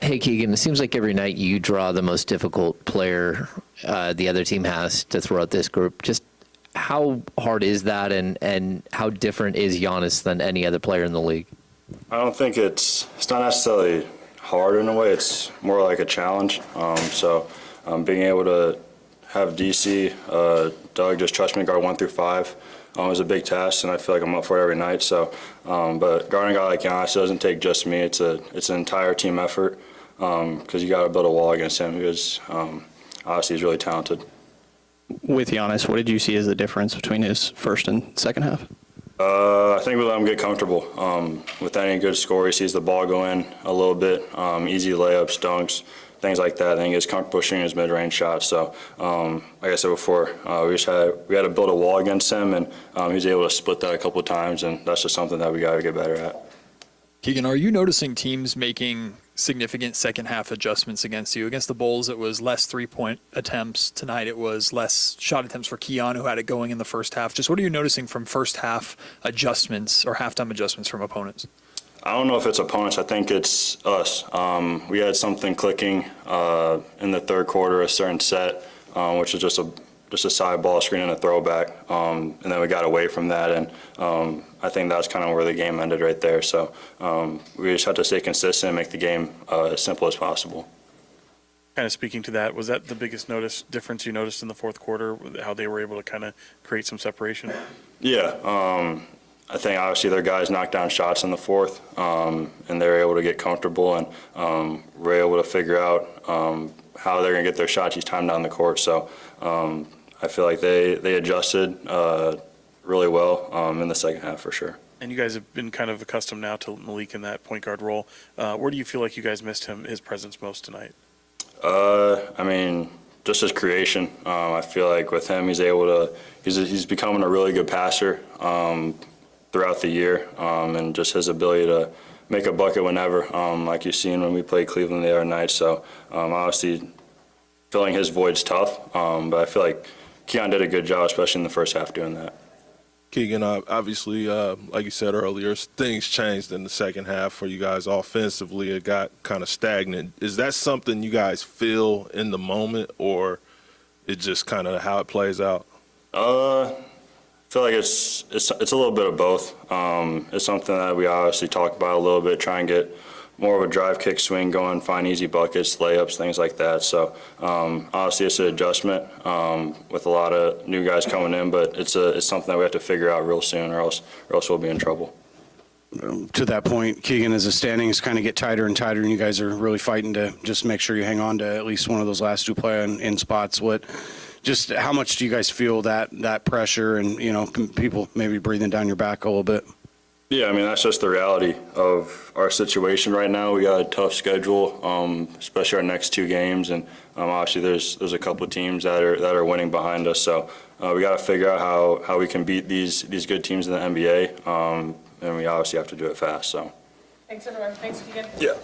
Hey, Keegan, it seems like every night you draw the most difficult player the other team has to throw at this group. Just how hard is that, and how different is Giannis than any other player in the league? I don't think it's not necessarily hard in a way. It's more like a challenge. Being able to have DC, Doug just trust me to guard 1 through 5 is a big task, and I feel like I'm up for it every night. But guarding a guy like Giannis doesn't take just me. It's an entire team effort because you got to build a wall against him because obviously he's really talented. With Giannis, what did you see as the difference between his first and second half? I think we let him get comfortable. With any good score, he sees the ball go in a little bit, easy layups, dunks, things like that. Then he gets comfortable shooting his mid-range shots. So, like I said before, we had to build a wall against him, and he was able to split that a couple of times, and that's just something that we got to get better at. Keegan, are you noticing teams making significant second half adjustments against you? Against the Bulls, it was less three-point attempts. Tonight, it was less shot attempts for Keon, who had it going in the first half. Just what are you noticing from first half adjustments or halftime adjustments from opponents? I don't know if it's opponents. I think it's us. We had something clicking in the third quarter, a certain set, which was just a side ball screen and a throwback, and then we got away from that, and I think that's kind of where the game ended right there. So we just have to stay consistent and make the game as simple as possible. Kind of speaking to that, was that the biggest difference you noticed in the fourth quarter, how they were able to kind of create some separation? Yeah, I think obviously their guys knocked down shots in the fourth, and they were able to get comfortable, and were able to figure out how they're going to get their shots each time down the court. So I feel like they adjusted really well in the second half for sure. And you guys have been kind of accustomed now to Malik in that point guard role. Where do you feel like you guys missed his presence most tonight? I mean, just his creation. I feel like with him, he's becoming a really good passer throughout the year, and just his ability to make a bucket whenever, like you've seen when we played Cleveland the other night. So obviously filling his void's tough, but I feel like Keon did a good job, especially in the first half, doing that. Keegan, obviously, like you said earlier, things changed in the second half for you guys offensively. It got kind of stagnant. Is that something you guys feel in the moment, or it just kind of how it plays out? I feel like it's a little bit of both. It's something that we obviously talk about a little bit, try and get more of a drive, kick, swing going, find easy buckets, layups, things like that. So obviously it's an adjustment with a lot of new guys coming in, but it's something that we have to figure out real soon, or else we'll be in trouble. To that point, Keegan, as the standings kind of get tighter and tighter, and you guys are really fighting to just make sure you hang on to at least one of those last two play-in spots, just how much do you guys feel that pressure and, people maybe breathing down your back a little bit? Yeah, I mean, that's just the reality of our situation right now. We got a tough schedule, especially our next two games, and obviously there's a couple of teams that are winning behind us. So we got to figure out how we can beat these good teams in the NBA, and we obviously have to do it fast. So. Thanks, everyone. Thanks, Keegan. Yeah.